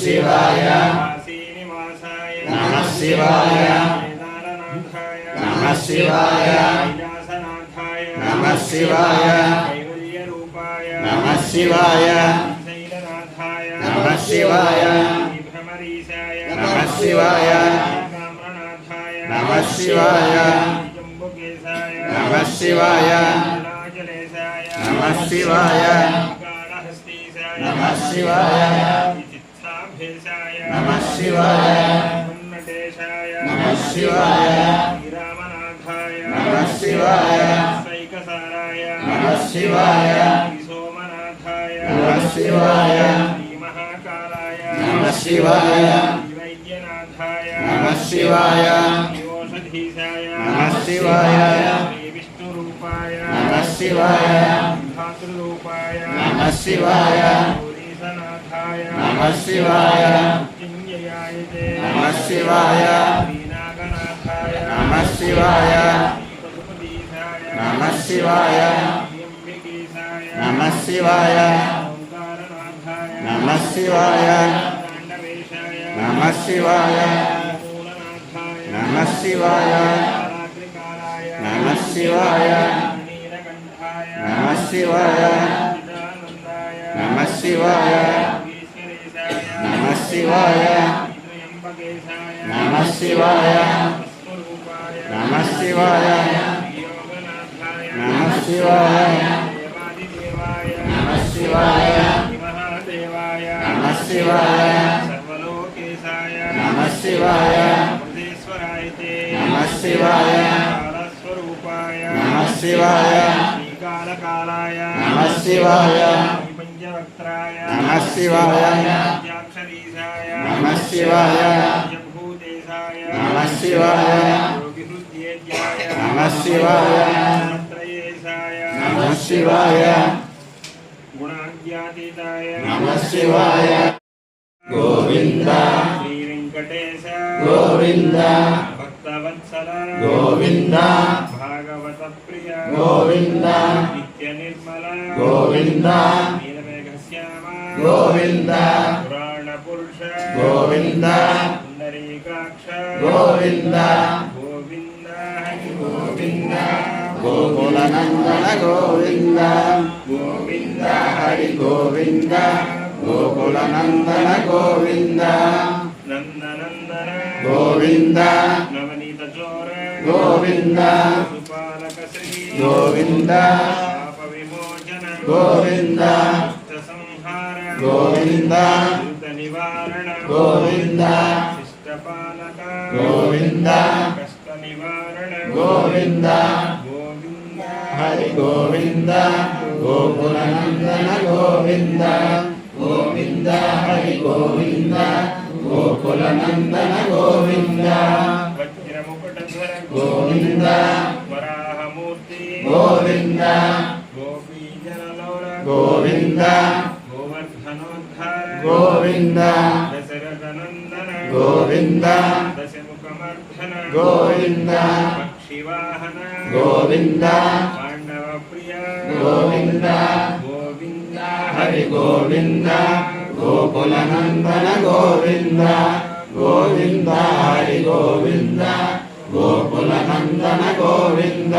शिवाय काशीनिवासाय नमः शिवाय केदारनाथाय नमः शिवाय कैलासनाथाय नमः शिवाय कैवल्यरूपाय नमः शिवाय शैलनाथाय नमः शिवाय भ्रमरीशाय नमः शिवाय काम्रनाथाय नमः शिवाय जम्बुकेशाय नमः शिवाय जलाजलेशाय नमः शिवाय कालहस्तीशाय नमः शिवाय चित्साभेशाय नमः शिवाय मन्नटेशाय नमः शिवाय श्रीरामनाथाय नमः शिवाय सैकसाराय नमः शिवाय सोमनाथाय नमः शिवाय श्रीमहाकालाय नमः शिवाय वैद्यनाथाय नमः शिवाय ओषधीशाय नमः शिवाय श्रीविष्णुरूपाय नमः शिवाय धातृरूपाय नमः शिवाय गौरीशनाथाय नमः शिवाय मृत्युञ्जयायते नमः शिवाय श्रीनागनाथाय नमः शिवाय पशुपतीशाय नमः शिवाय त्र्यम्बकेशाय नमः शिवाय ओंकारनाथाय नमः शिवाय ताण्डवेशाय नमः शिवाय मूलनाथाय नमः शिवाय कालाग्निकालाय नमः शिवाय नीलकण्ठाय नमः शिवाय चिदानन्दाय नमः शिवाय ईश्वरेशाय नमः शिवाय त्र्यम्बकेशाय नमः शिवाय स्वरूपाय नमः शिवाय योगनाथाय नमः शिवाय देवादिदेवाय नमः शिवाय महादेवाय नमः शिवाय सर्वलोकेशाय नमः शिवाय बुद्धेश्वराय ते नमः शिवाय कालस्वरूपाय नमः शिवाय श्रीकालकालाय नमः शिवाय पंचवक्त्राय नमः शिवाय पंचाक्षरीशाय नमः शिवाय पंचभूतेशाय नमः शिवाय योगिहृद्येज्याय नमः शिवाय त्रयेशाय नमः शिवाय गुणाद्यातीताय नमः शिवाय गोविन्द श्रीवेङ्कटेश गोविन्द भक्तवत्सल गोविन्द भागवतप्रिय गोविन्द नित्यनिर्मल गोविन्द नीलमेघश्याम गोविन्द पुराणपुरुष गोविन्द पुण्डरीकाक्ष गोविन्द गोविन्द गोविन्द गोकुलनन्दन गोविन्द गोविन्द हरि गोविन्द गोकुलनन्दन गोविन्द नन्दनन्दन गोविन्द नवनीतचोर गोविन्द सुपालकश्री गोविन्द पापविमोचन गोविन्द दुष्टसंहार गोविन्द दुरितनिवारण गोविन्द शिष्टपालक गोविन्द कष्टनिवारण गोविन्द गोविन्द हरि गोविन्द गोकुलनन्दन गोविन्द गोविन्द हरि गोविन्द गोकुलनन्दन गोविन्द वज्रमुकुटधर गोविन्द वराहमूर्ति गोविन्द गोपीजनलोल गोविन्द गोवर्धनोद्धार गोविन्द दशरथनन्दन गोविन्द दशमुखमर्धन गोविन्द पक्षिवाहन गोविन्द पाण्डवप्रिय गोविन्द गोविन्द हरि गोविन्द गोकुलनन्दन गोविन्द गोविन्द हरि गोविन्द गोकुलनन्दन गोविन्द।